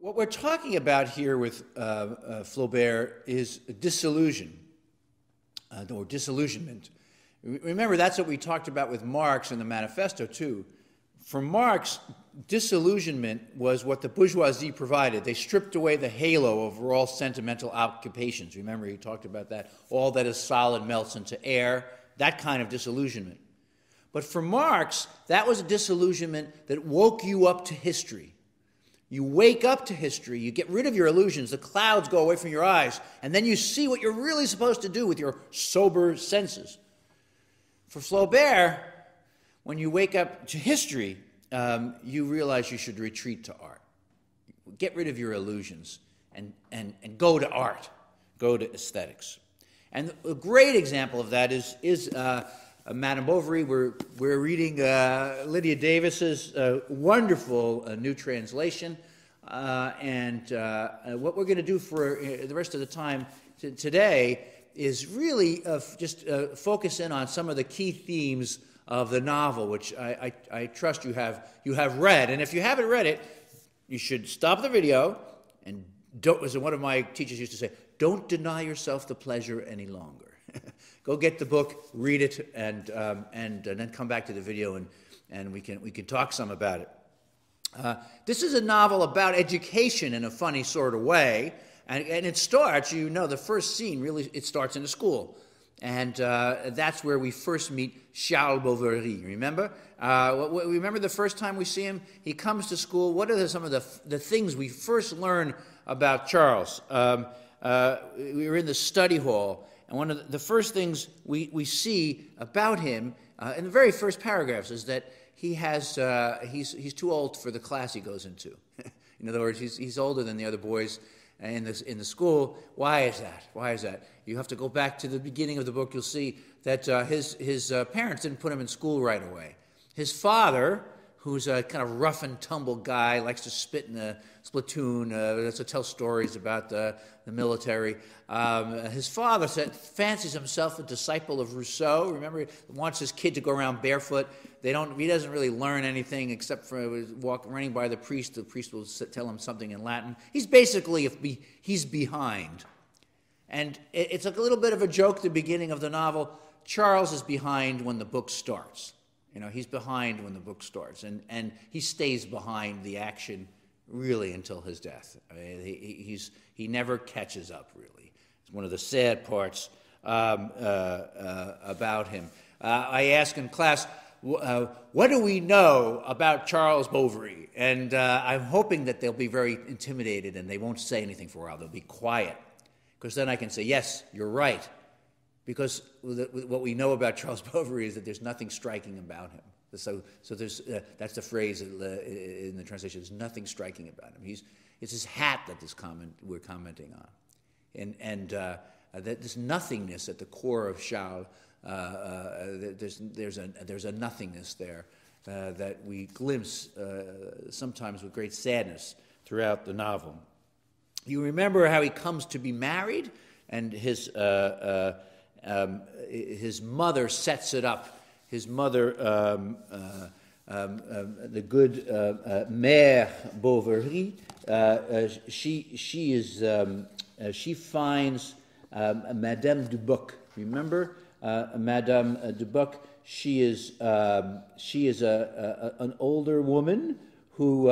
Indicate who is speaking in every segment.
Speaker 1: What we're talking about here with Flaubert is disillusion, or disillusionment. Remember, that's what we talked about with Marx in the Manifesto, too. For Marx, disillusionment was what the bourgeoisie provided. They stripped away the halo over all sentimental occupations. Remember, he talked about that. All that is solid melts into air, that kind of disillusionment. But for Marx, that was a disillusionment that woke you up to history. You wake up to history, you get rid of your illusions, the clouds go away from your eyes, and then you see what you're really supposed to do with your sober senses. For Flaubert, when you wake up to history, you realize you should retreat to art. Get rid of your illusions and go to art, go to aesthetics. And a great example of that is Madame Bovary. We're reading Lydia Davis's wonderful new translation, and what we're going to do for the rest of the time today is really just focus in on some of the key themes of the novel, which I trust you have read. And if you haven't read it, you should stop the video and don't, as one of my teachers used to say, don't deny yourself the pleasure any longer. Go get the book, read it, and then come back to the video, and we can talk some about it. This is a novel about education in a funny sort of way, and it starts, the first scene really, it starts in a school. And that's where we first meet Charles Bovary, remember? Remember the first time we see him? He comes to school. What are some of the things we first learn about Charles? We were in the study hall, and one of the first things we see about him in the very first paragraphs is that he's too old for the class he goes into. In other words, he's older than the other boys in the school. Why is that? Why is that? You have to go back to the beginning of the book. You'll see that his parents didn't put him in school right away. His father, who's a kind of rough and tumble guy, likes to spit in the spittoon, likes to tell stories about the military. His father fancies himself a disciple of Rousseau. Remember, he wants his kid to go around barefoot. He doesn't really learn anything except for running by the priest. The priest will tell him something in Latin. He's basically, he's behind. And it's a little bit of a joke at the beginning of the novel. Charles is behind when the book starts. He's behind when the book starts. And he stays behind the action really until his death. I mean, he never catches up, really. It's one of the sad parts about him. I ask in class, what do we know about Charles Bovary? And I'm hoping that they'll be very intimidated and they won't say anything for a while. They'll be quiet. Because then I can say, yes, you're right. Because what we know about Charles Bovary is that there's nothing striking about him. So there's that's the phrase in the translation. There's nothing striking about him. It's his hat that we're commenting on, and that this nothingness at the core of Charles. There's a nothingness there that we glimpse sometimes with great sadness throughout the novel. You remember how he comes to be married, and his mother sets it up. His mother, the good Mère Bovary, she finds Madame Dubuc. Remember, Madame Dubuc. She is an older woman who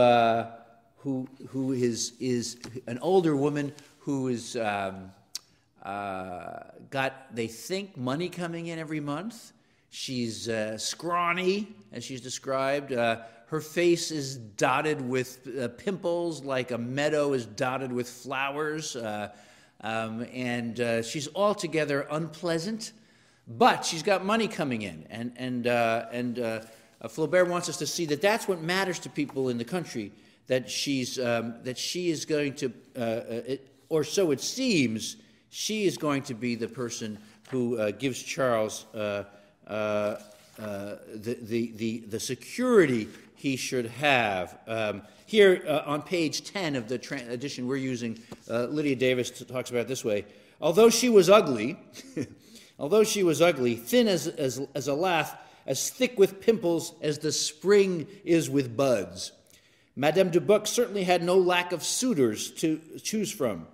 Speaker 1: is an older woman who is got, they think, money coming in every month. She's scrawny, as she's described. Her face is dotted with pimples, like a meadow is dotted with flowers, and she's altogether unpleasant. But she's got money coming in, and Flaubert wants us to see that that's what matters to people in the country. That she is going to, or so it seems, she is going to be the person who gives Charles the security he should have. Here on page 10 of the edition we're using, Lydia Davis talks about it this way: although she was ugly, thin as a lath, as thick with pimples as the spring is with buds. Madame de Buc certainly had no lack of suitors to choose from.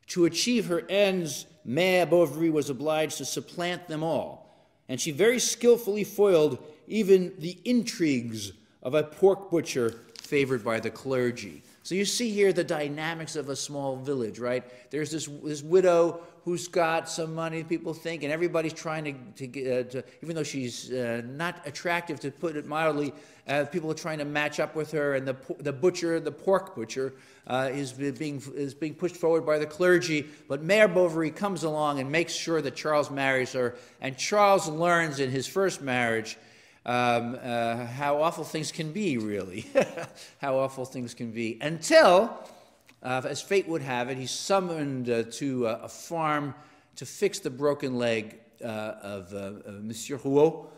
Speaker 1: To achieve her ends, Mère Bovary was obliged to supplant them all, and she very skillfully foiled even the intrigues of a pork butcher favored by the clergy. So you see here the dynamics of a small village, right? There's this widow who's got some money, people think, and everybody's trying to even though she's not attractive, to put it mildly, people are trying to match up with her, and the pork butcher, is being pushed forward by the clergy. But Mère Bovary comes along and makes sure that Charles marries her, and Charles learns in his first marriage how awful things can be, really. How awful things can be. Until, as fate would have it, he's summoned to a farm to fix the broken leg of Monsieur Rouault,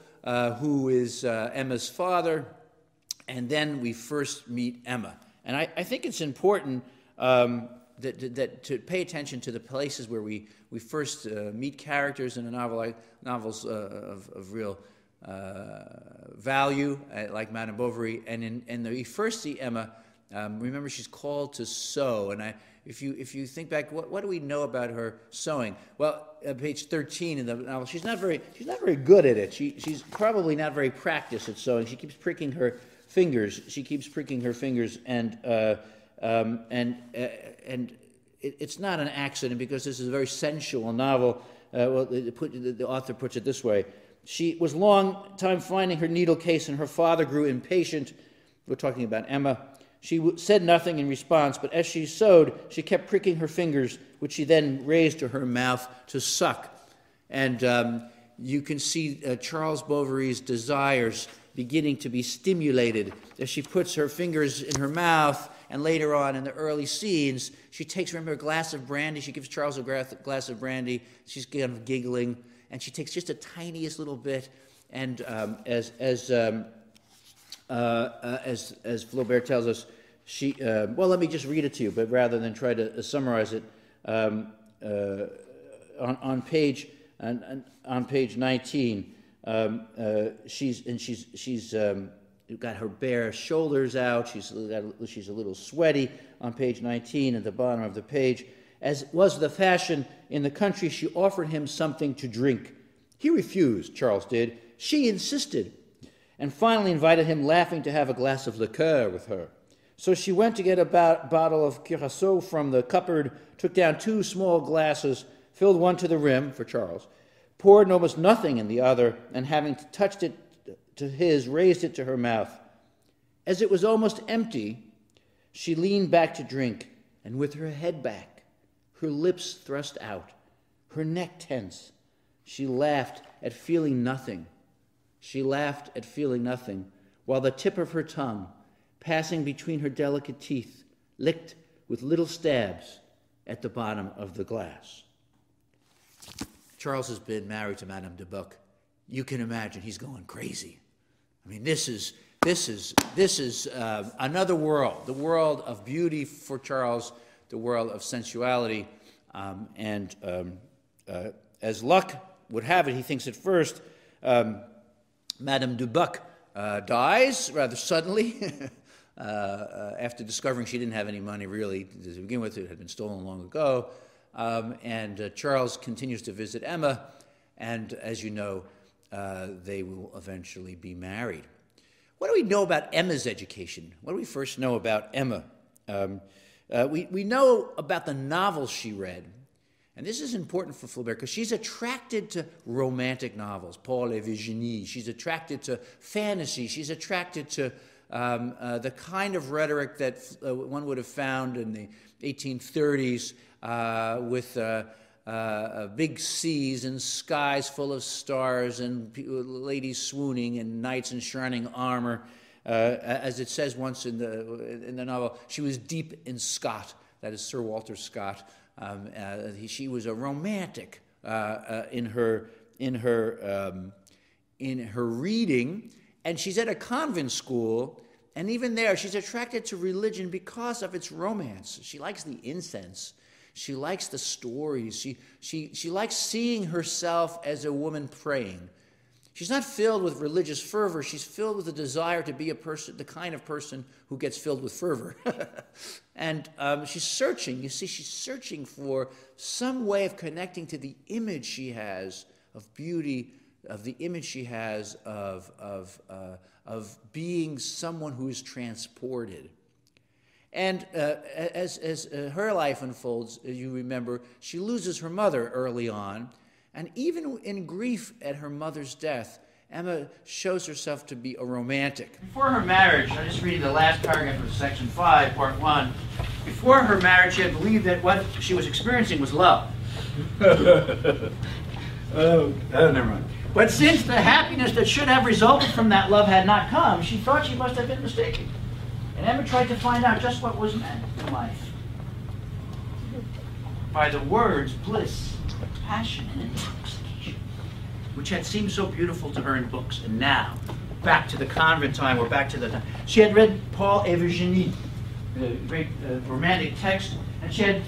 Speaker 1: who is Emma's father. And then we first meet Emma. And I think it's important that to pay attention to the places where we first meet characters in a novel, like novels of real value, like Madame Bovary. And we first see Emma. Remember, she's called to sew. And if you think back, what do we know about her sewing? Well, page 13 in the novel, she's not very good at it. She's probably not very practiced at sewing. She keeps pricking her fingers. And it's not an accident, because this is a very sensual novel. The author puts it this way: she was long time finding her needle case, and her father grew impatient. We're talking about Emma. She said nothing in response, but as she sewed, she kept pricking her fingers, which she then raised to her mouth to suck. And you can see Charles Bovary's desires beginning to be stimulated as she puts her fingers in her mouth. And later on in the early scenes, she takes, remember, a glass of brandy. She gives Charles a glass of brandy. She's kind of giggling, and she takes just the tiniest little bit. And as Flaubert tells us, she well, let me just read it to you, but rather than try to summarize it, on page 19, she's got her bare shoulders out. She's a little sweaty on page 19 at the bottom of the page. As was the fashion in the country, she offered him something to drink. He refused, Charles did. She insisted, and finally invited him, laughing, to have a glass of liqueur with her. So she went to get a bottle of curaçao from the cupboard, took down 2 small glasses, filled one to the rim for Charles, poured almost nothing in the other, and having touched it to his, raised it to her mouth. As it was almost empty, she leaned back to drink, and with her head back, her lips thrust out, her neck tense, she laughed at feeling nothing. While the tip of her tongue, passing between her delicate teeth, licked with little stabs at the bottom of the glass. Charles has been married to Madame de Buc. You can imagine he's going crazy. I mean, this is another world, the world of beauty for Charles, the world of sensuality, and as luck would have it, he thinks at first, Madame de Buc dies rather suddenly after discovering she didn't have any money really to begin with. It had been stolen long ago. And Charles continues to visit Emma, and as you know, they will eventually be married. What do we know about Emma's education? What do we first know about Emma? We know about the novels she read. And this is important for Flaubert because she's attracted to romantic novels, Paul et Virginie. She's attracted to fantasy. She's attracted to the kind of rhetoric that one would have found in the 1830s with big seas and skies full of stars and ladies swooning and knights in shining armor. As it says once in the novel, she was deep in Scott. That is Sir Walter Scott. She was a romantic in her reading, and she's at a convent school, and even there she's attracted to religion because of its romance. She likes the incense. She likes the stories. She likes seeing herself as a woman praying. She's not filled with religious fervor. She's filled with a desire to be a person, the kind of person who gets filled with fervor. And she's searching. You see, she's searching for some way of connecting to the image she has of beauty, of the image she has of being someone who is transported. And as her life unfolds, as you remember, she loses her mother early on. And even in grief at her mother's death, Emma shows herself to be a romantic. Before her marriage, I'm just reading the last paragraph of section 5, part 1. Before her marriage, she had believed that what she was experiencing was love. Never mind. But since the happiness that should have resulted from that love had not come, she thought she must have been mistaken. And Emma tried to find out just what was meant in life. By the words bliss, passion, and intoxication, which had seemed so beautiful to her in books. And now, back to the convent time, or back to the time. She had read Paul et Virginie, the great romantic text, and she had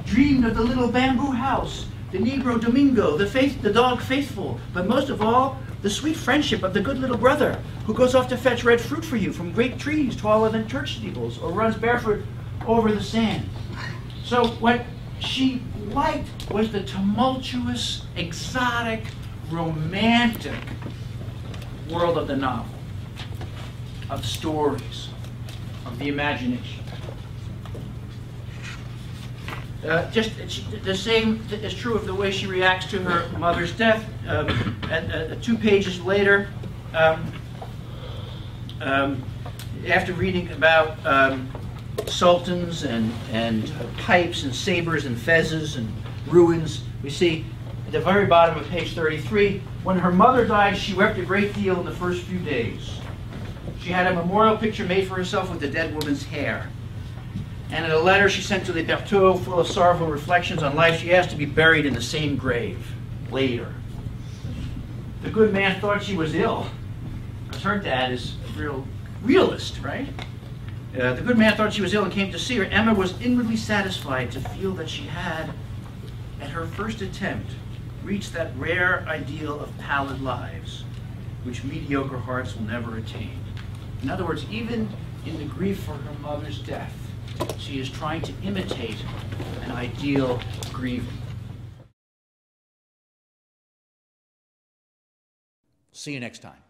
Speaker 1: dreamed of the little bamboo house, the Negro Domingo, the dog Faithful, but most of all, the sweet friendship of the good little brother who goes off to fetch red fruit for you from great trees taller than church steeples, or runs barefoot over the sand. So what she liked was the tumultuous, exotic, romantic world of the novel, of stories, of the imagination. Just the same is true of the way she reacts to her mother's death. 2 pages later, after reading about sultans and pipes and sabers and fezzes and ruins, we see at the very bottom of page 33, when her mother died, she wept a great deal in the first few days. She had a memorial picture made for herself with the dead woman's hair. And in a letter she sent to the Berthaud, full of sorrowful reflections on life, she asked to be buried in the same grave later. The good man thought she was ill, because her dad is a real realist, right? The good man thought she was ill and came to see her. Emma was inwardly satisfied to feel that she had, at her first attempt, reached that rare ideal of pallid lives, which mediocre hearts will never attain. In other words, even in the grief for her mother's death, she is trying to imitate an ideal grieving. See you next time.